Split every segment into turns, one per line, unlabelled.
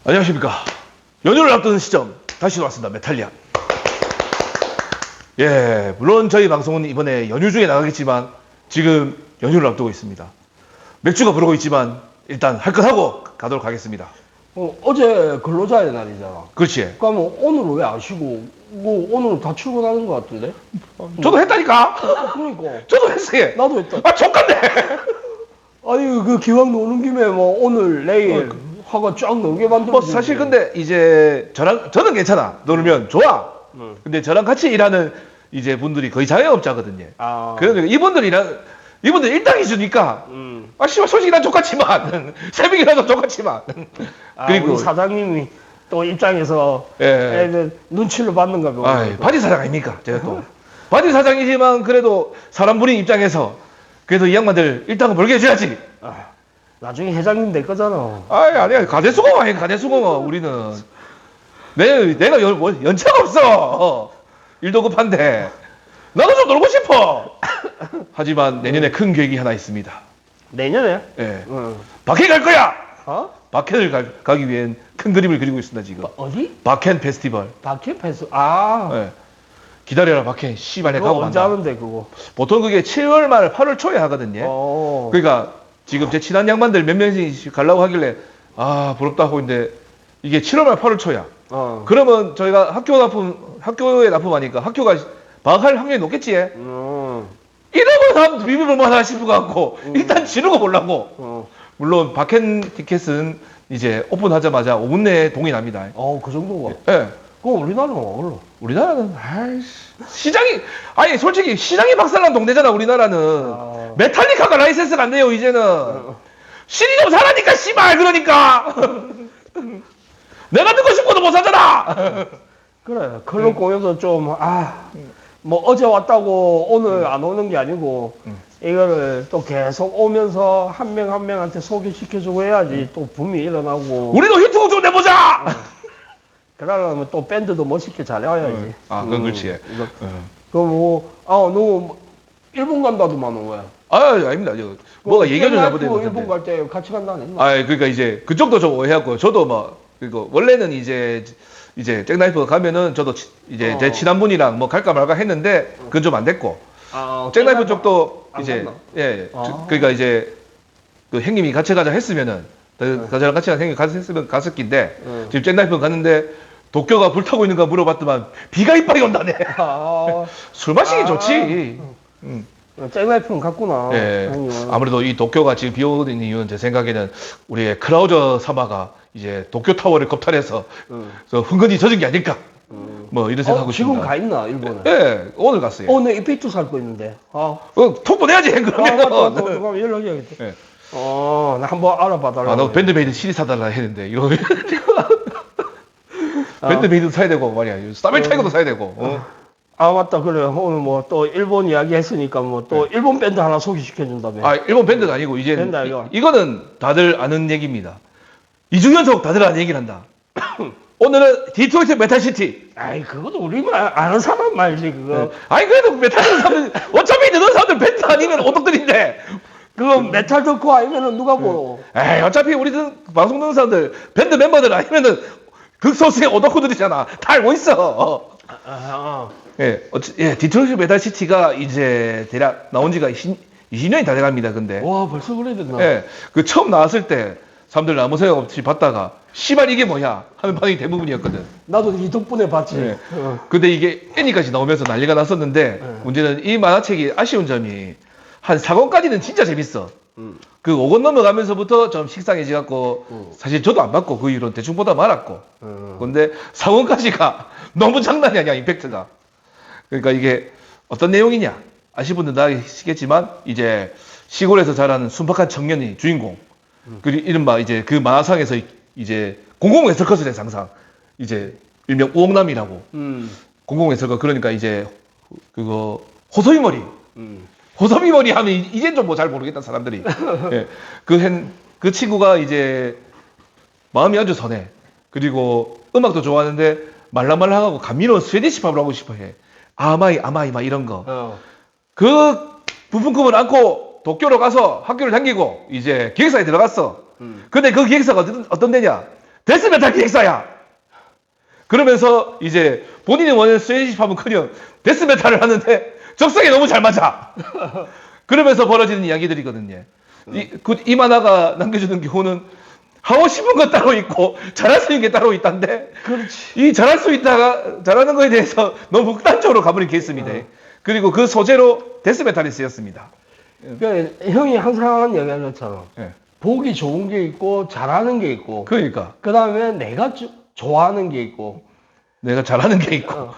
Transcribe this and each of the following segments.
안녕하십니까. 연휴를 앞두는 시점 다시 돌아왔습니다. 메탈리아. 예, 물론 저희 방송은 이번에 연휴 중에 나가겠지만 지금 연휴를 앞두고 있습니다. 맥주가 부르고 있지만 일단 할 것 하고 가도록 하겠습니다.
어제 근로자의 날이잖아.
그렇지.
그러면 오늘은 왜 안 쉬고? 뭐 오늘은 다 출근하는 것 같은데?
저도 했다니까.
그러니까
저도 했어요.
나도 했다.
아, 족같네.
아니 그 기왕 노는 김에 뭐 오늘 내일 화가 쫙 넘게 만들어.
뭐 사실 근데 이제 저는 괜찮아. 놀면 좋아. 근데 저랑 같이 일하는 이제 분들이 거의 자영업자거든요.
아.
그러니까 이분들 일당이 주니까 아 씨발 솔직히 난 족같지만 새벽이라도 족같지만
그리고 우리 사장님이 또 입장에서
예.
애들 눈치를 받는가 봐.
아 바지 사장 아닙니까 제가 또 바지 사장이지만 그래도 사람 부린 입장에서 그래도 이 양반들 일당은 벌게 해줘야지.
아, 나중에 회장님 될 거잖아.
아니야 가대수공업 아니야 가대수공업 우리는 내가 연차가 없어. 일도 급한데 나도 좀 놀고 싶어. 하지만 내년에 큰 계획이 하나 있습니다.
내년에?
예.
응.
박해 갈 거야.
어?
박해를 가기 위한 큰 그림을 그리고 있습니다 지금.
어디?
박해 페스티벌.
바퀴 패스. 아.
예. 기다려라 박해. 씨발 내가
그거
가고
언제
만다.
하는데 그거?
보통 그게 7월 말 8월 초에 하거든요. 그러니까 지금 제 친한 양반들 몇 명씩 가려고 하길래 아 부럽다 하고 있는데 이게 7월 말 8월 초야. 그러면 저희가 학교에 납품하니까 학교가 방학할 확률이 높겠지. 이러면 사람 비밀을 하나 싶어 갖고 일단 지르고 보려고. 물론 박캔 티켓은 이제 오픈하자마자 5분 내에 동의납니다.
그 정도가.
예.
그거 우리나라는 어울러.
우리나라는 시장이 아니 솔직히 시장이 박살난 동네잖아 우리나라는. 메탈리카가 라이센스가 안 돼요 이제는. 신이 좀 사라니까 씨발 그러니까. 내가 듣고 싶어도 못 사잖아.
그래. 클럽 공연도 좀 뭐 어제 왔다고 오늘 안 오는 게 아니고 이거를 또 계속 오면서 한 명 한 명한테 소개시켜주고 해야지 또 붐이 일어나고.
우리도 히트곡 좀 내보자.
그러려면 또 밴드도 멋있게 잘해야지.
그건 그렇지.
너 일본 간다더만 왜?
아닙니다. 뭐가 얘기가 좀 잘못된
일본 갈 때 같이 간다는 했나?
그러니까 이제 그쪽도 좀 오해하고 저도 뭐 그리고 원래는 이제 잭나이프 가면은 저도 이제 제 친한 분이랑 뭐 갈까 말까 했는데 그건 좀 안 됐고 잭나이프 쪽도 이제 그러니까 이제 그 형님이 같이 가자 했으면은 저랑 같이 간 형님이 같이 했으면 갔을 낀데 지금 잭나이프 갔는데 도쿄가 불타고 있는가 물어봤더만 비가 이빨이 온다네. 술 마시기 좋지.
잭나이프는 갔구나.
예. 아무래도 이 도쿄가 지금 비 오는 이유는 제 생각에는 우리의 크라우저 사마가 이제 도쿄 타워를 겁탈해서 흥건히 젖은 게 아닐까. 뭐 이런 생각하고
지금
있습니다.
가 있나 일본에?
예, 오늘 갔어요.
내 이펙트 살 거 있는데.
톡 보내야지 그러면.
그럼 연락해야겠다.
예.
나 한번 알아봐달라.
너 밴드메이드 CD 사달라 했는데 이거 밴드메이드 사야 되고 말이야. 스타벨 타이거도 사야 되고.
맞다. 그래. 오늘 뭐 또 일본 이야기 했으니까 뭐 또 일본 밴드 하나 소개시켜 준다며.
일본 밴드가 아니고 이제
밴드 아니고.
이거는 다들 아는 얘기입니다. 2주 연속 다들 아는 얘기를 한다. 오늘은 디트로이트 메탈시티.
그것도 우리만 아는 사람 말지 그거.
그래도 메탈 사람들 어차피 듣는 사람들 밴드 아니면 오덕들인데.
그거 메탈 덕후 아니면은 누가 보러?
어차피 우리 방송 듣는 사람들 밴드 멤버들 아니면은 극소수의 오덕후들이잖아. 다 알고 있어. 디트로이트 메탈시티가 이제 대략 나온 지가 20년이 다 돼갑니다. 근데.
와 벌써 그래 됐나?
그 처음 나왔을 때 사람들 아무 생각 없이 봤다가 씨발 이게 뭐야 하는 반응이 대부분이었거든.
나도 이 덕분에 봤지.
근데 이게 애니까지 나오면서 난리가 났었는데 문제는 이 만화책이 아쉬운 점이 한 4권까지는 진짜 재밌어. 그 5권 넘어가면서부터 좀 식상해지갖고 사실 저도 안 봤고 그 이후로 대충 보다 말았고. 근데 4권까지가 너무 장난이 아니야 임팩트가. 그러니까 이게 어떤 내용이냐 아시는 분들 다 아시겠지만 이제 시골에서 자라는 순박한 청년이 주인공. 그리고 이른바 이제 그 만화상에서 이제 공공의 서커스의 상상 이제 일명 우엉남이라고 공공의 서커스 그러니까 이제 그거 호소이 머리 호소이 머리 하면 이젠 좀 뭐 잘 모르겠다 사람들이. 그 친구가 이제 마음이 아주 선해. 그리고 음악도 좋아하는데 말랑말랑하고 감미로운 스웨디시 팝을 하고 싶어해. 아마이 막 이런 거. 그 부품급을 안고 도쿄로 가서 학교를 다니고 이제 기획사에 들어갔어. 근데 그 기획사가 어떤 데냐? 데스메탈 기획사야. 그러면서 이제 본인이 원하는 스웨이시팝은커녕 데스메탈을 하는데 적성에 너무 잘 맞아. 그러면서 벌어지는 이야기들이거든요. 이 만화가 남겨주는 교훈은 하고 싶은 건 따로 있고 잘할 수 있는 게 따로 있단데
그렇지.
이 잘할 수 있다가 잘하는 거에 대해서 너무 극단적으로 가버린 케이스입니다. 그리고 그 소재로 데스메탈이 쓰였습니다.
그러니까 형이 항상 하는 얘기한 것처럼
예.
보기 좋은 게 있고 잘하는 게 있고
그러니까
그 다음에 내가 좋아하는 게 있고
내가 잘하는 게 있고
어.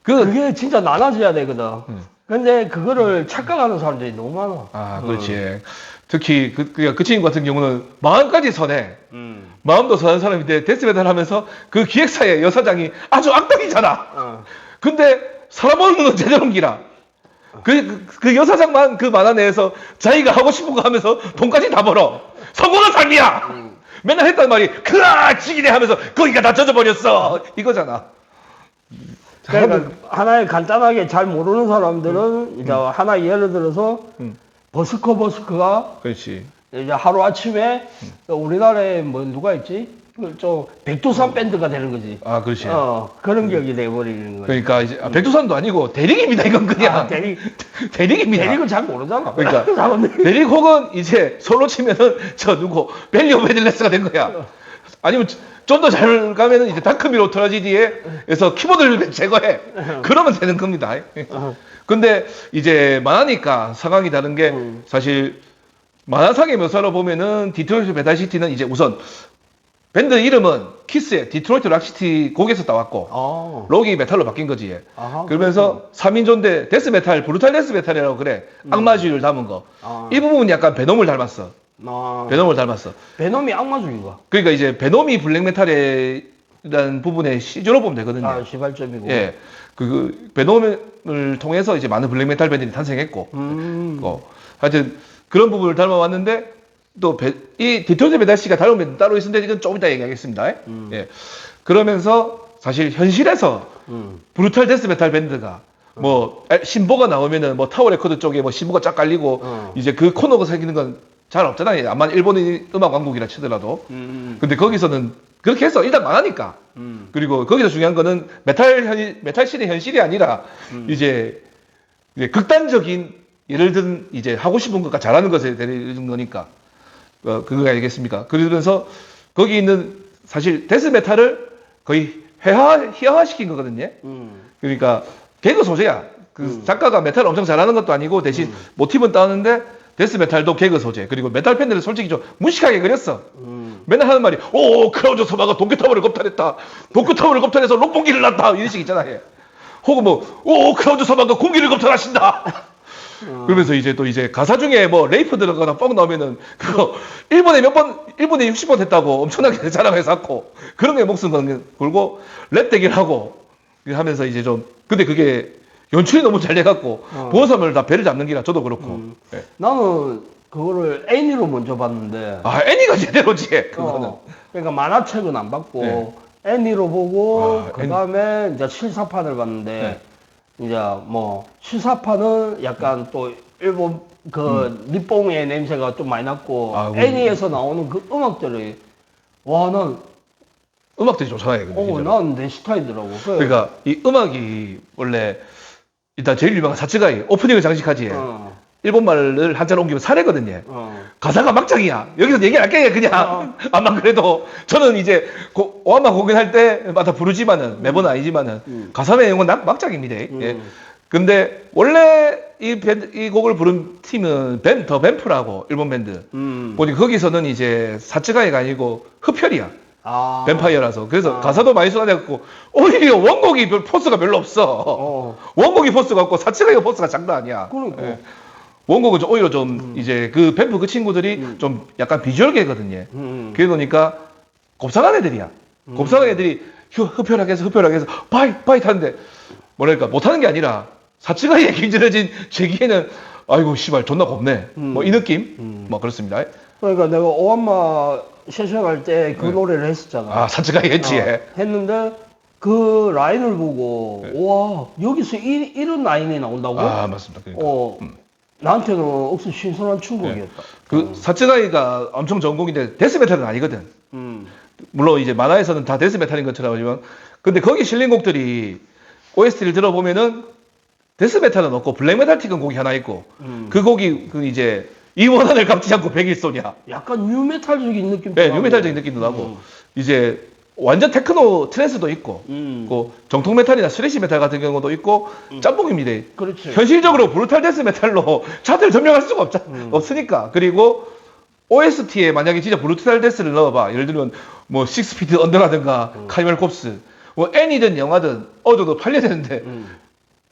그
그게 진짜 나눠져야 되거든. 근데 그거를 착각하는 사람들이 너무 많아.
아, 그렇지. 특히 그 친구 같은 경우는 마음까지 선해. 마음도 선한 사람인데 데스메탈 하면서 그 기획사의 여사장이 아주 악덕이잖아. 근데 사람 없는 건 제대로 옮기라. 그 여사장만 그 만화 내에서 자기가 하고 싶은 거 하면서 돈까지 다 벌어. 성공한 삶이야. 맨날 했단 말이 크아 지기네 하면서 거기가 다 젖어버렸어. 이거잖아.
그러니까 하나의 간단하게 잘 모르는 사람들은 이제 하나 예를 들어서 버스커가
그렇지.
이제 하루 아침에 우리나라에 뭐 누가 있지? 좀 백두산 밴드가 되는 거지.
아, 그렇지.
그런 격이 돼버리는 거지.
그러니까 이제 백두산도 아니고 대릭입니다. 이건 그냥 대릭입니다.
대릭은 잘 모르잖아.
그러니까 대릭 혹은 이제 솔로 치면은 저 누구 벨리 오브 헤들레스가 된 거야. 아니면 좀 더 잘 가면은 이제 다크미로 트라지디에서 키보드를 제거해. 그러면 되는 겁니다. 근데 이제 만화니까 상황이 다른 게 사실 만화상의 묘사로 보면은 디트로이트 메탈시티는 이제 우선 밴드 이름은 키스의 디트로이트 락시티 곡에서 따왔고 록이 메탈로 바뀐 거지. 그러면서 3인조인데 데스메탈, 브루탈 데스메탈이라고 그래. 악마주의를 담은 거. 이 부분은 약간 베놈을 닮았어. 베놈을 닮았어.
베놈이 악마주의가.
그러니까 이제 베놈이 블랙메탈이라는 부분에 시조로 보면 되거든요.
시발점이고.
예. 그 베놈을 통해서 이제 많은 블랙메탈 밴드들이 탄생했고. 하여튼 그런 부분을 닮아왔는데 또 이 디토르트 메달씨가 다른 밴드 따로 있는데 이건 좀 이따 얘기하겠습니다. 예. 그러면서 사실 현실에서 브루탈 데스메탈 밴드가 뭐 신보가 나오면은 뭐 타워 레코드 쪽에 뭐 신보가 쫙 깔리고 이제 그 코너가 생기는 건 잘 없잖아요. 아마 일본의 음악 왕국이라 치더라도. 근데 거기서는 그렇게 해서 일단 망하니까. 그리고 거기서 중요한 거는 메탈 씬의 현실이 아니라 이제 극단적인 예를 든 이제 하고 싶은 것과 잘하는 것에 대한 거니까. 그거가 알겠습니까? 그러면서 거기 있는 사실 데스메탈을 거의 희화화시킨 거거든요. 그러니까 개그 소재야. 그 작가가 메탈을 엄청 잘하는 것도 아니고 대신 모티브는 따는데 데스메탈도 개그 소재. 그리고 메탈 팬들은 솔직히 좀 무식하게 그렸어. 맨날 하는 말이 오 크라우저 소바가 도쿄타워를 겁탈했다. 도쿄타워를 겁탈해서 록봉기를 났다. 이런 식 있잖아요. 혹은 뭐 오 크라우저 소바가 공기를 겁탈하신다. 그러면서 이제 또 이제 가사 중에 뭐 레이프 들어가나 뻥 나오면은 그거 일본에 60번 했다고 엄청나게 자랑해서 했고 그런 게 목숨 걸고 랩 대기를 하고 하면서 이제 좀 근데 그게 연출이 너무 잘 돼갖고 보호사물 다 배를 잡는 기라 저도 그렇고 네.
나는 그거를 애니로 먼저 봤는데
아 애니가 제대로지 그거는
그러니까 만화책은 안 봤고 애니로 보고 그 다음에 이제 실사판을 봤는데 이제 뭐 실사판은 약간 또 일본 그 니뽕의 냄새가 좀 많이 났고 애니에서 나오는 그 음악들이 와 난
음악들이 좋잖아요.
난 내 스타일이더라고.
그러니까 이 음악이 원래 일단 제일 유명한 사츠가이 오프닝을 장식하지. 일본 말을 한자로 옮기면 사례거든요. 가사가 막장이야. 여기서 얘기 안 할게요, 그냥. 아마 그래도 저는 이제 오한마 공연할 때마다 부르지만은 매번 아니지만은 가사 내용은 막장입니다. 예. 근데 원래 이 곡을 부른 팀은 더 뱀프라고 일본 밴드. 보니 거기서는 이제 사츠가이가 아니고 흡혈이야. 뱀파이어라서 그래서 가사도 많이 쏟아내고 오히려 원곡이 포스가 별로 없어. 원곡이 포스가 없고 사츠가이가 포스가 장난 아니야.
그러니까.
예. 원곡은 오히려 좀 이제 그 뱀프 그 친구들이 좀 약간 비주얼계거든요. 그래 놓으니까 곱상한 애들이야. 곱상한 애들이 흡혈하게 해서 파이트 하는데 뭐랄까 못하는 게 아니라 사츠가이에 길들여진 제기에는 아이고 씨발 존나 곱네. 뭐 이 느낌? 뭐 그렇습니다.
그러니까 내가 오한마 세션 할 때 그 노래를 했었잖아.
아 사츠가이 했지.
했는데 그 라인을 보고 와 여기서 이런 라인이 나온다고?
아 맞습니다. 그러니까.
나한테는 억수 신선한 충격이었다.
그 사츠가이가 엄청 좋은 곡인데 데스메탈은 아니거든. 물론 이제 만화에서는 다 데스메탈인 것처럼 하지만 근데 거기 실린 곡들이 OST를 들어보면은 데스메탈은 없고 블랙메탈 틱은 곡이 하나 있고 그 곡이 그 이제 이 원한을 갚지 않고 백일소냐.
약간 뉴메탈적인 느낌도
네,
나고.
뉴메탈적인 느낌도 나고 이제 완전 테크노 트랜스도 있고 그 정통 메탈이나 스래시 메탈 같은 경우도 있고 짬뽕입니다.
그렇지.
현실적으로 브루탈 데스 메탈로 차트를 점령할 수가 없으니까. 그리고 OST에 만약에 진짜 브루탈 데스를 넣어봐. 예를 들면 뭐 식스피드 언더라든가 카니발 콥스 뭐 애니든 영화든 어느 정도 팔려야 되는데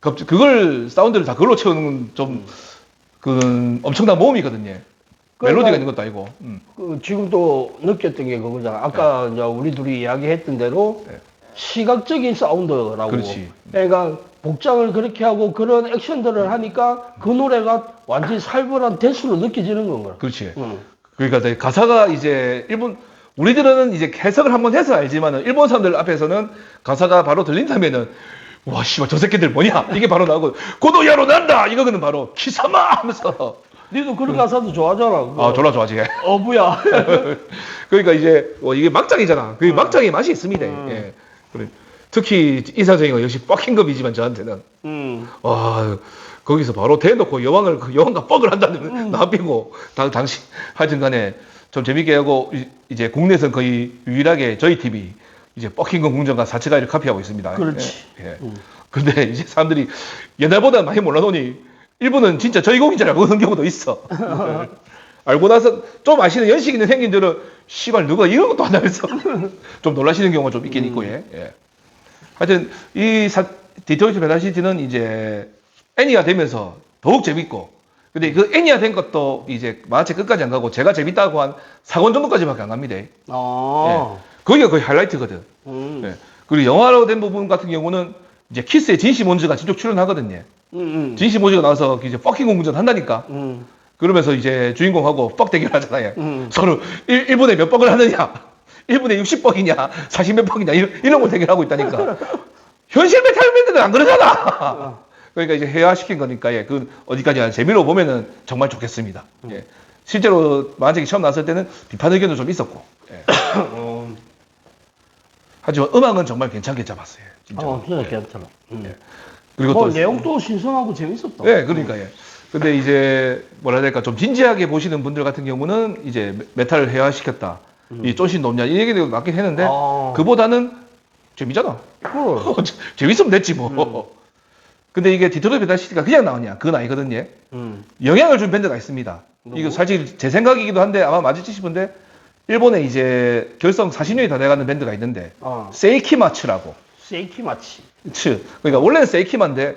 그걸 사운드를 다 그걸로 채우는 건 좀 그건 엄청난 모험이거든요. 멜로디가 있는 것도 아니고.
그 지금 또 느꼈던 게 그거잖아. 아까 이제 우리 둘이 이야기했던 대로
네.
시각적인 사운드라고.
그렇지.
그러니까 복장을 그렇게 하고 그런 액션들을 하니까 그 노래가 완전히 살벌한 데스로 느껴지는 건가.
그렇지. 그러니까 이제 가사가 이제 우리들은 이제 해석을 한번 해서 알지만은 일본 사람들 앞에서는 가사가 바로 들린다면은 와 씨발 저 새끼들 뭐냐 이게 바로 나오고 고도야로 난다 이거는 바로 키사마 하면서
니도 그런 가사도 좋아하잖아. 그거.
아 졸라 좋아하지.
어부야.
그러니까 이제 이게 막장이잖아. 그 막장의 맛이 있습니다. 예. 그래. 특히 이사정이가 역시 빡킹급이지만 저한테는 와 거기서 바로 대놓고 여왕과 뻑을 한다는 나비고 당시 하여튼간에 좀 재밌게 하고 이제 국내에서는 거의 유일하게 저희 팀이 이제 뻑킹급 궁전과 사치가이를 카피하고 있습니다.
그렇지.
예. 그런데 이제 사람들이 옛날보다 많이 몰라놓으니 일부는 진짜 저희 곡인 줄 알고 그런 경우도 있어. 알고 나서 좀 아시는 연식 있는 행인들은 씨발 누가 이런 것도 한다면서 좀 놀라시는 경우가 좀 있긴 있고 예. 하여튼 디트로이트 메탈시티는 이제 애니가 되면서 더욱 재밌고 근데 그 애니가 된 것도 이제 만화책 끝까지 안 가고 제가 재밌다고 한 4권 정도까지밖에 안 갑니다. 예. 거기가 거의 하이라이트거든. 예. 그리고 영화로 된 부분 같은 경우는 이제 키스의 진시 몬즈가 직접 출연하거든요. 진시 몬즈가 나와서 이제 퍼킹 공군전 한다니까. 그러면서 이제 주인공하고 뻑 대결하잖아요. 서로 1분에 몇 뻑을 하느냐, 1분에 60뻑이냐, 40몇 뻑이냐 이런 걸 대결하고 있다니까. 현실 메탈 밴드는 안 그러잖아. 그러니까 이제 해화시킨 거니까 예, 그 어디까지 재미로 보면은 정말 좋겠습니다. 예. 실제로 만화책이 처음 나왔을 때는 비판 의견도 좀 있었고. 예. 하지만 음악은 정말 괜찮게 잡았어요. 진짜.
진짜 괜찮아.
예. 그리고 또
내용도 신선하고 재밌었다.
네, 그러니까 예. 근데 이제 뭐라 해야 될까 좀 진지하게 보시는 분들 같은 경우는 이제 메탈을 해화시켰다. 이 쫀신 높냐 이 얘기도 맞긴 했는데 그보다는 재미잖아. 재밌으면 됐지 뭐. 근데 이게 디트로이트 메탈 시티가 그냥 나오냐 그건 아니거든요. 영향을 준 밴드가 있습니다. 이거 사실 제 생각이기도 한데 아마 맞을지 싶은데 일본에 이제 결성 40년이 다 돼가는 밴드가 있는데 세이키마츠라고.
세이키마치.
그러니까 원래는 세이키마인데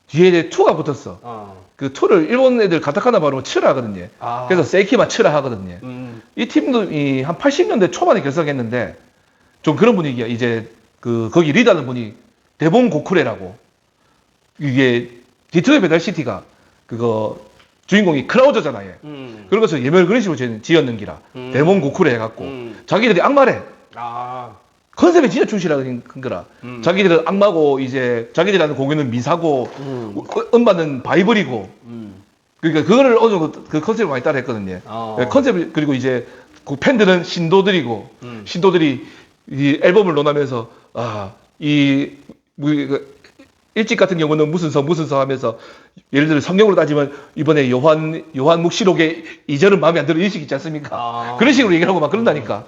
뒤에 이제 투가 붙었어. 그 투를 일본 애들 가타카나 발음으로 츠라 하거든요. 그래서 세이키마 츠라 하거든요. 이 팀도 한 80년대 초반에 결성했는데 좀 그런 분위기야. 이제 거기 리더하는 분이 데본 고쿠레라고. 이게 디트로이트 메탈 시티가 그거 주인공이 크라우저잖아요. 그런 것을 예명을 그런 식으로 지었는 기라. 데몬 고쿠레 해갖고 자기들이 악마래. 컨셉에 진짜 충실한 거라. 자기들은 악마고 이제 자기들이 하는 공연은 미사고 음반은 바이블이고. 그러니까 그거를 어느 정도 그 컨셉을 많이 따라했거든요. 컨셉을 그리고 이제 그 팬들은 신도들이고 신도들이 이 앨범을 논하면서 일집 같은 경우는 무슨 성 하면서 예를 들어 성경으로 따지면 이번에 요한 묵시록의 2절은 마음에 안 들어 일식 있지 않습니까? 그런 식으로 얘기를 하고 막 그런다니까.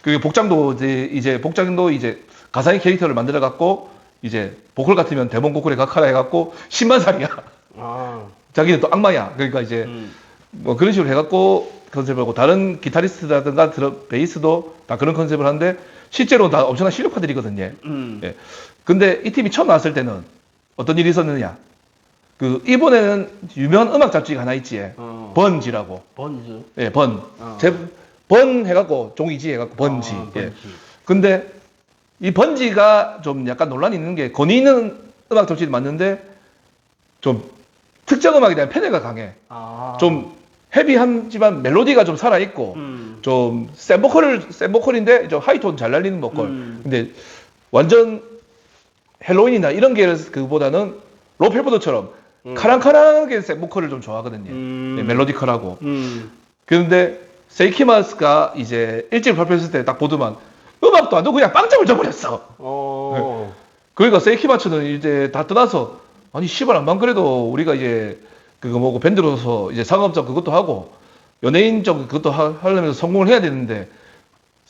그 복장도 이제 가상의 캐릭터를 만들어 갖고 이제 보컬 같으면 데몬 고쿠레 가카라 해갖고 10만 살이야. 자기는 또 악마야. 그러니까 이제 뭐 그런 식으로 해갖고 컨셉을 하고 다른 기타리스트라든가 베이스도 다 그런 컨셉을 하는데 실제로 다 엄청난 실력파들이거든요. 예. 근데 이 팀이 처음 나왔을 때는 어떤 일이 있었느냐? 그 일본에는 유명한 음악 잡지가 하나 있지. 번지라고.
번즈.
예, 번 해갖고 종이지 해갖고 번지. 예. 근데 이 번지가 좀 약간 논란이 있는 게 권위 있는 음악 잡지는 맞는데 좀 특정 음악에 대한 편애가 강해. 좀 헤비하지만 멜로디가 좀 살아있고 좀 센 보컬인데 좀 하이톤 잘 날리는 보컬. 근데 완전 헬로윈이나 이런 계열 그보다는 로펠보드처럼 카랑카랑하게 센 보컬을 좀 좋아하거든요. 네, 멜로디컬하고. 그런데 세이키마스가 이제 일집 발표했을 때 딱 보더만 음악도 안 듣고 그냥 빵점을 쳐버렸어.
어.
그러니까 세이키마츠는 이제 다 떠나서 아니 씨발 안만 그래도 우리가 이제 그거 뭐고 밴드로서 이제 상업적 그것도 하고 연예인적 그것도 하려면서 성공을 해야 되는데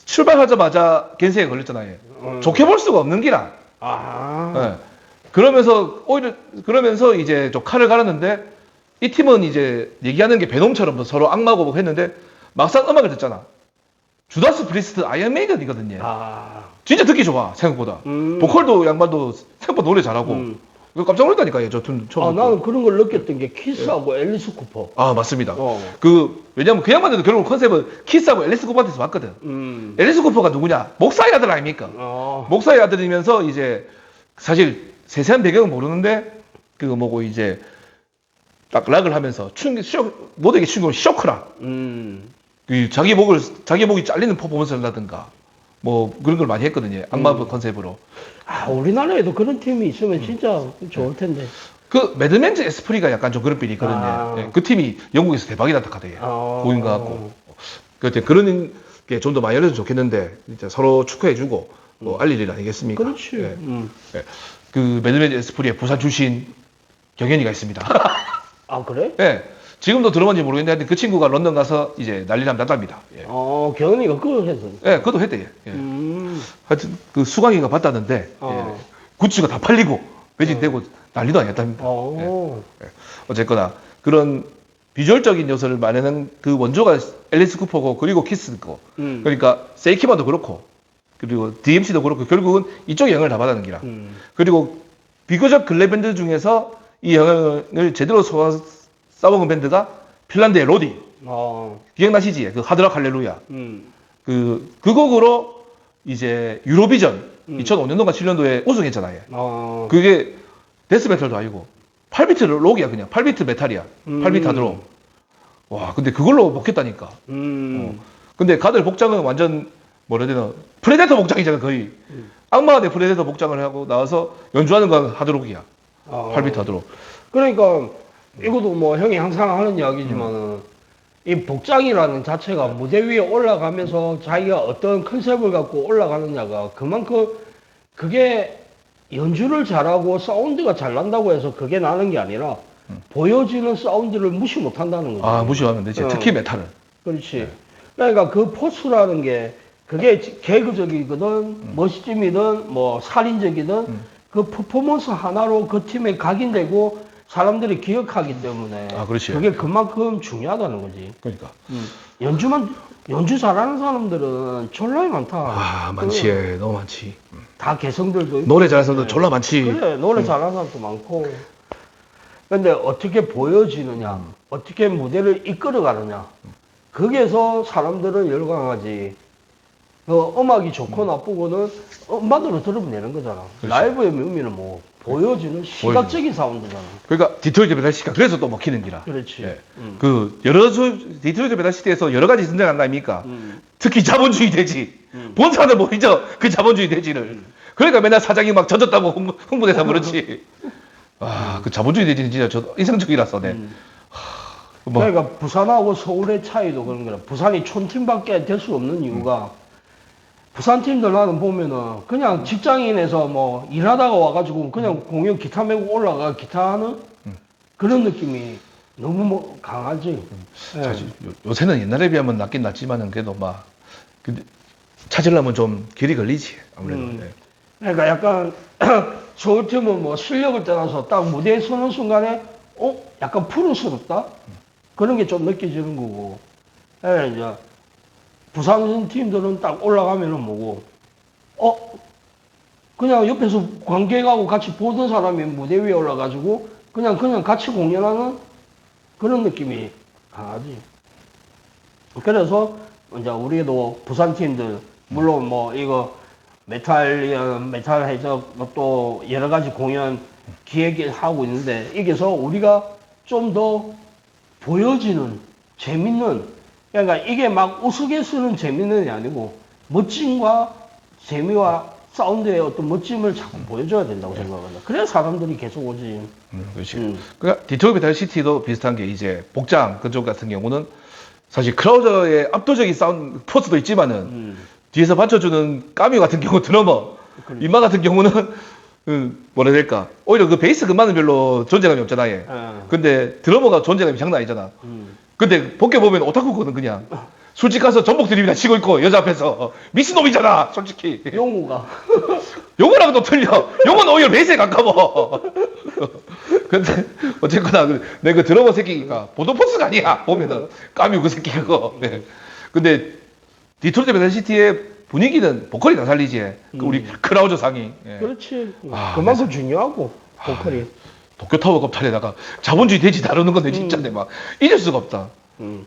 출발하자마자 겐세에 걸렸잖아요. 좋게 볼 수가 없는 기라.
아.
예. 그러면서 오히려 그러면서 이제 좀 칼을 갈았는데 이 팀은 이제 얘기하는 게 베놈처럼 서로 악마고 했는데 막상 음악을 듣잖아. 주다스 프리스트 아이언 메이든이거든요.
아.
진짜 듣기 좋아 생각보다. 보컬도 양반도 생각보다 노래 잘하고. 이거 깜짝 놀랐다니까요. 저 처음 듣고.
나는 그런 걸 느꼈던 게 키스하고 앨리스 쿠퍼.
아 맞습니다.
어.
왜냐면 그 양반들도 결국 컨셉은 키스하고 앨리스 쿠퍼한테서 왔거든. 앨리스 쿠퍼가 누구냐? 목사의 아들 아닙니까? 목사의 아들이면서 이제 사실 세세한 배경은 모르는데 그거 뭐고 이제 딱 락을 하면서 모두에게 충격을 쇼크라. 그 자기 목이 잘리는 퍼포먼스를 하든가 뭐 그런 걸 많이 했거든요. 악마 컨셉으로.
아, 우리나라에도 그런 팀이 있으면 진짜 좋을 텐데.
그 매드맨즈 에스프리가 약간 좀 그런 빌이 있거든요.
아.
예, 그 팀이 영국에서 대박이 났다 카대요. 보인 것 같고. 그런 게 좀 더 많이 알려서 좋겠는데 진짜 서로 축하해주고 뭐 알릴 일 아니겠습니까?
그렇지.
예. 예. 그 매드맨즈 에스프리의 부산 출신 경현이가 있습니다.
아, 그래?
예. 지금도 들어본지 모르겠는데 그 친구가 런던 가서 이제 난리남 났답니다. 예.
경은이가 그걸 했어.
예, 그것도 했대요. 예. 하여튼 그 수강이가 받다는데 예. 굿즈가 다 팔리고 매진되고 난리도 아니었답니다. 예. 어쨌거나 그런 비주얼적인 요소를 말하는 그 원조가 앨리스 쿠퍼고 그리고 키스고 그러니까 세이키마도 그렇고 그리고 DMC도 그렇고 결국은 이쪽에 영향을 다 받았는 기라. 그리고 비교적 근래 밴드 중에서 이 영향을 제대로 써먹은 밴드가 핀란드의 로디. 기억나시지? 그 하드락 할렐루야. 그 곡으로 이제 유로비전 2005년도인가 7년도에 우승했잖아요. 그게 데스메탈도 아니고 8비트 록이야 그냥 8비트 메탈이야. 8비트 하드로. 와 근데 그걸로 먹혔다니까. 근데 가들 복장은 완전 뭐라 해야 되나 프레데터 복장이잖아 거의. 악마가 내 프레데터 복장을 하고 나와서 연주하는 건 하드록이야. 8비트 하드록.
그러니까 이것도 뭐 형이 항상 하는 이야기지만은 이 복장이라는 자체가 무대 위에 올라가면서 자기가 어떤 컨셉을 갖고 올라가느냐가 그만큼 그게 연주를 잘하고 사운드가 잘 난다고 해서 그게 나는 게 아니라 보여지는 사운드를 무시 못 한다는 거죠.
아 무시하면 되지. 특히 메탈은.
그렇지.
네.
그러니까 그 포스라는 게 그게 개그적이거든 멋있음이든 뭐 살인적이든 그 퍼포먼스 하나로 그 팀에 각인되고 사람들이 기억하기 때문에
그렇지.
그게 그만큼 중요하다는 거지.
그러니까.
연주 잘하는 사람들은 졸라 많다.
많지. 너무 많지.
다 개성들도 있고.
노래 잘하는 사람도 졸라 많지.
그래, 노래 잘하는 사람도 많고. 근데 어떻게 보여지느냐, 어떻게 무대를 이끌어가느냐, 거기에서 사람들은 열광하지. 음악이 좋고 나쁘고는 음반으로 들으면 되는 거잖아.
그렇지.
라이브의 묘미는 뭐 보여지는 시각적인 사운드잖아.
그러니까 디트로이트 메탈 시티가 그래서 또 먹히는 기라.
그렇지.
예. 그 디트로이트 메탈 시티에서 여러 가지 선정한 거 아닙니까? 특히 자본주의 대지. 본사는 모르죠. 그 자본주의 대지를. 그러니까 맨날 사장이 막 젖었다고 흥분해서 그렇지. 그 자본주의 대지는 진짜 저 인상적이라서 네. 뭐.
그러니까 부산하고 서울의 차이도 그런 거라. 부산이 촌팀밖에 될 수 없는 이유가 부산 팀들 나는 보면은 그냥 직장인에서 뭐 일하다가 와가지고 그냥 공연 기타 메고 올라가 기타 하는 그런 느낌이 너무 뭐 강하지.
사실 요새는 옛날에 비하면 낫긴 낫지만은 그래도 막 근데 찾으려면 좀 길이 걸리지 아무래도. 네.
그러니까 약간 서울 팀은 뭐 실력을 떠나서 딱 무대에 서는 순간에 약간 푸른스럽다 그런 게 좀 느껴지는 거고. 이제 부산 팀들은 딱 올라가면은 뭐고, 그냥 옆에서 관객하고 같이 보던 사람이 무대 위에 올라가지고, 그냥 같이 공연하는 그런 느낌이 강하지. 그래서, 이제 우리도 부산 팀들, 물론 뭐 이거 메탈 해서 또 여러 가지 공연 기획을 하고 있는데, 이게서 우리가 좀 더 보여지는, 재밌는, 그러니까 이게 막 우스개 쓰는 재미는 아니고 멋짐과 재미와 사운드의 어떤 멋짐을 자꾸 보여줘야 된다고 생각합니다. 그래야 사람들이 계속 오지.
그렇지. 그러니까 디트로이트 메탈 시티도 비슷한 게 이제 복장 그쪽 같은 경우는 사실 크라우저의 압도적인 사운드 포스도 있지만은 뒤에서 받쳐주는 까뮤 같은 경우 드러머,
그렇지.
임마 같은 경우는 뭐라 해야 될까? 오히려 그 베이스 근만은 별로 존재감이 없잖아, 얘. 근데 드러머가 존재감이 장난 아니잖아. 근데 벗겨 보면 오타쿠거든 그냥. 술집 가서 전복 드립이나 치고 있고 여자 앞에서 미친놈이잖아, 솔직히.
용우가.
용어랑도 틀려. 용어는 오히려 베이스에 가까워. 근데 어쨌거나 내 그 드러머 새끼가 보도포스가 아니야. 보면은 까뮤 그 새끼 그거. 네. 근데 디트로이트 메탈시티의 분위기는 보컬이 다 살리지. 그 우리 크라우저 상이. 예.
그렇지.
아,
그만큼 중요하고 보컬이.
도쿄타워 겁탈에다가 자본주의 돼지 다루는 건데 진짜 막 잊을 수가 없다.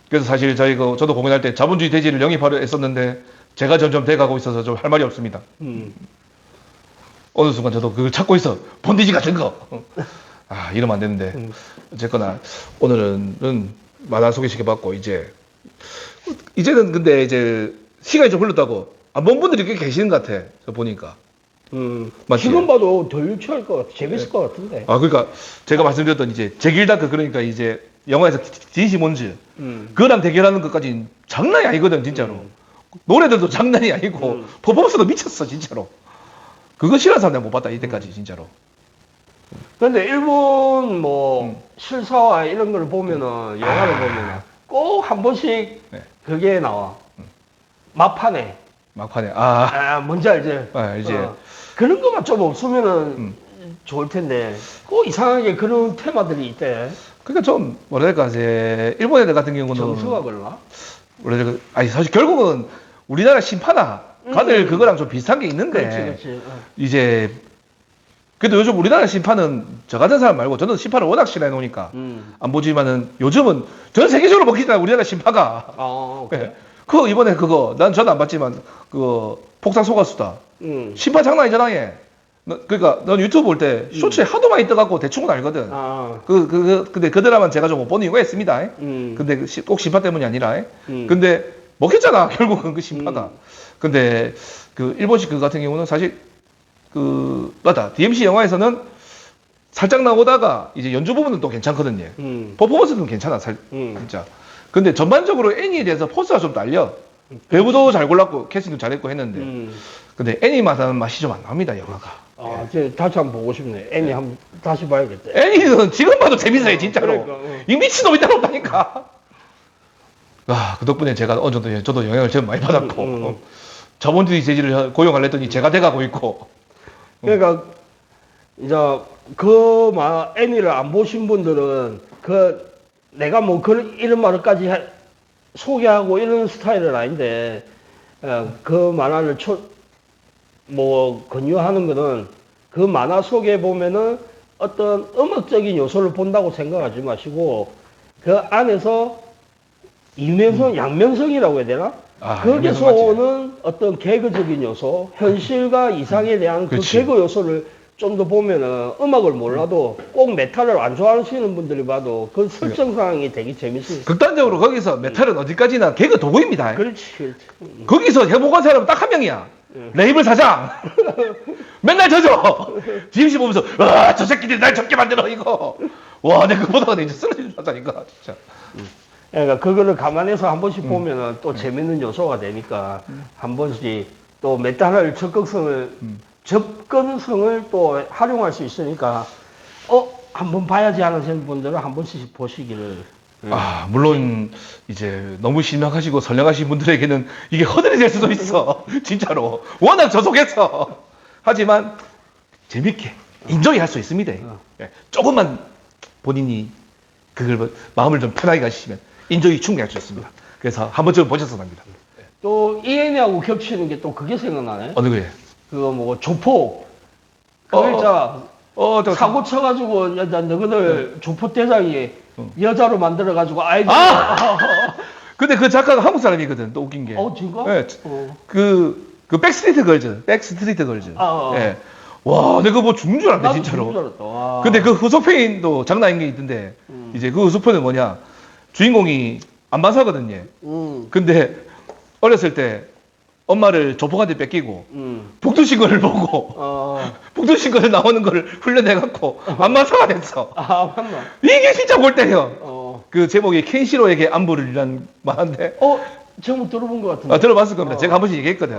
그래서 사실 저도 공연할 때 자본주의 돼지를 영입하려 했었는데 제가 점점 돼가고 있어서 좀 할 말이 없습니다. 어느 순간 저도 그걸 찾고 있어. 본디지 같은 거. 아, 이러면 안 되는데. 어쨌거나 오늘은 만화 소개시켜봤고 이제는 근데 이제 시간이 좀 흘렀다고 안 본 분들이 꽤 계시는 것 같아. 저 보니까. 맞지?
지금 봐도 더 유치할 것 같아. 재밌을 것 같은데.
아, 그러니까 제가 말씀드렸던 이제 제길다크, 그러니까 이제 영화에서 디지몬즈 그거랑 대결하는 것까지 장난이 아니거든 진짜로. 노래들도 장난이 아니고 퍼포먼스도 미쳤어 진짜로. 그거 싫어하는 사람 내가 못 봤다 이때까지 진짜로.
근데 일본 뭐 실사와 이런 걸 보면은 영화를 보면은 꼭 한 번씩
네.
그게 나와. 막판에.
막판에
뭔지 알지?
알지.
그런 것만 좀 없으면은 좋을 텐데 꼭 이상하게 그런 테마들이 있대.
그러니까 좀 뭐라 해야 될까, 이제 일본 애들 같은 경우는
점수가 걸라?
뭐라 해야 될까, 아니 사실 결국은 우리나라 심파나 다들 그거랑 좀 비슷한 게 있는데
그렇지.
이제 그래도 요즘 우리나라 심판은 저 같은 사람 말고 저는 심판을 워낙 싫어해 놓으니까 안 보지만은 요즘은 전 세계적으로 먹히잖아 우리나라 심파가.
그래?
그거 이번에 저는 안 봤지만 그거 폭삭 소가수다. 심판 장난 아니잖아 얘. 그러니까 넌 유튜브 볼 때 쇼츠에 하도 많이 떠갖고 대충은 알거든. 근데 그 드라마는 제가 좀 못 보는 이유가 있습니다. 근데 꼭 심판 때문이 아니라. 근데 먹혔잖아 결국은 그 심파가. 근데 그 일본식 그 같은 경우는 사실 맞다. DMC 영화에서는 살짝 나오다가 이제 연주 부분은 또 괜찮거든요. 퍼포먼스는 괜찮아, 진짜. 근데 전반적으로 애니에 대해서 포스가 좀 딸려. 배우도 잘 골랐고 캐스팅도 잘했고 했는데. 근데 애니 맛이 좀 안 납니다, 영화가.
이제 다시 한번 보고 싶네. 애니 한번 다시 봐야겠다.
애니는 지금 봐도 재밌어요, 진짜로.
그러니까,
이 미친놈이 따로 없다니까. 그 덕분에 제가 어느 정도 저도 영향을 좀 많이 받았고. 자본주의 재질을 고용하려 했더니 제가 돼가고 있고.
그러니까 이제 애니를 안 보신 분들은 내가 뭐 이런 말을까지 소개하고 이런 스타일은 아닌데 그 만화를 권유하는 거는 그 만화 속에 보면은 어떤 음악적인 요소를 본다고 생각하지 마시고 그 안에서 양면성이라고 해야 되나? 거기서 오는 어떤 개그적인 요소, 현실과 이상에 대한 그 개그 요소를 좀 더 보면은 음악을 몰라도 꼭 메탈을 안 좋아하시는 분들이 봐도 그 설정상이 되게 재밌어요.
극단적으로 거기서 메탈은 어디까지나 개그 도구입니다.
그렇지.
거기서 행복한 사람은 딱 한 명이야. 레이블 사장. 맨날 져줘. DMC 보면서 저 새끼들이 날 적게 만들어 이거. 와, 내가 그거 보다가 이제 쓰러질 줄 알았다니까 진짜.
그러니까 그거를 감안해서 한 번씩 보면은 또 재밌는 요소가 되니까 한 번씩 또 메탈을 접근성을 또 활용할 수 있으니까 한번 봐야지 하는 분들은 한 번씩 보시기를.
물론 이제 너무 심각하시고 선량하신 분들에게는 이게 허들이 될 수도 있어. 진짜로. 워낙 저속해서. 하지만 재밌게 인정이 할 수 있습니다. 조금만 본인이 그걸 마음을 좀 편하게 가지시면 인정이 충분히 할 수 있습니다. 그래서 한 번쯤 보셨으면 합니다.
또 이 애니하고 겹치는 게 또 그게 생각나네.
어느 거예요?
그거 뭐 조폭. 있잖아. 사고 쳐가지고 너희들 조폭 대장이 여자로 만들어가지고 아이들.
근데 그 작가가 한국 사람이거든. 또 웃긴 게.
진짜?
네. 그 백스트리트 걸즈. 예. 와, 내가 뭐 죽는 줄 알았네, 진짜로. 근데 그 후속편도 장난 아닌 게 있던데, 이제 그 후속편은 뭐냐. 주인공이 안반사거든요. 근데 어렸을 때 엄마를 조폭한테 뺏기고 북두신거를 보고 북두신거를 나오는 걸 훈련해갖고 안반사가 됐어.
맞나?
이게 진짜 골 때려. 그 제목이 켄시로에게 안부를이라는 말인데
제목 들어본 것 같은데.
아, 들어봤을 겁니다. 제가 한 번씩 얘기했거든.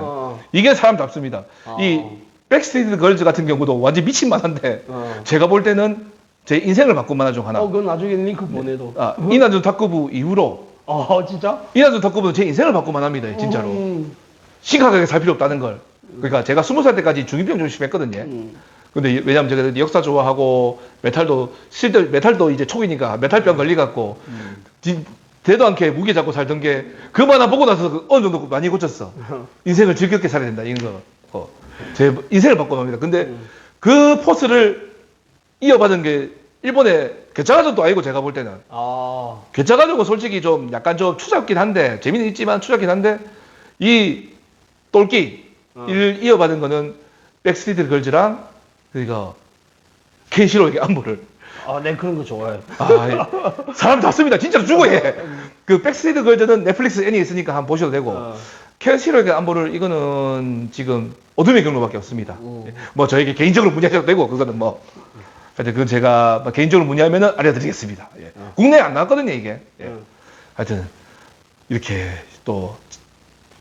이게 사람답습니다. 이 백스트리트 걸즈 같은 경우도 완전 미친 만화인데 제가 볼 때는 제 인생을 바꾼 만화 중 하나.
그건 나중에 링크 보내도.
이난준 탁구부 이후로
진짜?
이난준 탁구부는 제 인생을 바꾼 만화입니다. 진짜로. 심각하게 살 필요 없다는 걸. 그러니까 제가 20살 때까지 중이병 조심했거든요. 근데 왜냐면 제가 역사 좋아하고 메탈도 실들 메탈도 이제 초기니까 메탈병 걸리갖고 되도 않게 무게 잡고 살던 게 그 만화 보고 나서 어느 정도 많이 고쳤어. 인생을 즐겁게 살아야 된다 이런 거. 제 인생을 바꿔놓습니다. 근데 그 포스를 이어받은 게 일본의 괴짜가족도 아니고 제가 볼 때는 괴짜가족은 솔직히 좀 약간 좀 추잡긴 한데 재미는 있지만 추잡긴 한데 이 똘끼를 이어받은 거는 백스트리트 걸즈랑 그러니까 켄시로에게 안무를
네, 그런 거 좋아해.
사람 잡습니다. 진짜로 죽어 얘. 그 백스트리트 걸즈는 넷플릭스 애니 있으니까 한번 보셔도 되고 켄시로에게 안무를 이거는 지금 어둠의 경로밖에 없습니다. 뭐 저에게 개인적으로 문의하셔도 되고 그거는 뭐 하여튼 그건 제가 개인적으로 문의하면은 알려드리겠습니다. 예. 국내에 안 나왔거든요 이게. 예. 하여튼 이렇게 또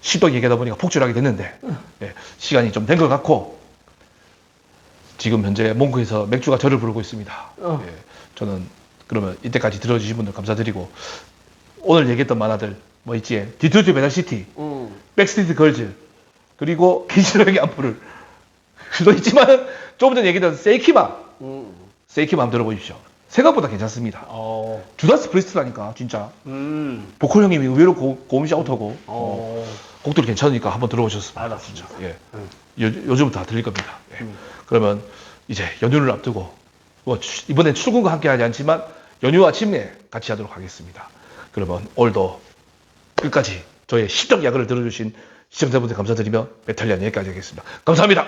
시도 얘기하다 보니까 폭주하게 됐는데 예. 시간이 좀 된 것 같고 지금 현재 몽크에서 맥주가 저를 부르고 있습니다. 예. 저는 그러면 이때까지 들어주신 분들 감사드리고 오늘 얘기했던 만화들 뭐 있지? 디트로이트 메탈시티, 백스트리트 걸즈 그리고 켄시로에게 안무를 수도 있지만 조금 전에 얘기했던 세이키마 한번 들어보십시오. 생각보다 괜찮습니다. 주다스 프리스트라니까 진짜 보컬 형님이 의외로 고음이 샤우터고 곡들이 괜찮으니까 한번 들어보셨으면
알았습니다.
예. 요즘부터 다 들릴 겁니다. 예. 그러면 이제 연휴를 앞두고 뭐 이번엔 출근과 함께 하지 않지만 연휴 아침에 같이 하도록 하겠습니다. 그러면 오늘도 끝까지 저의 시적 야근을 들어주신 시청자분들 감사드리며 메탈리안 여기까지 하겠습니다. 감사합니다.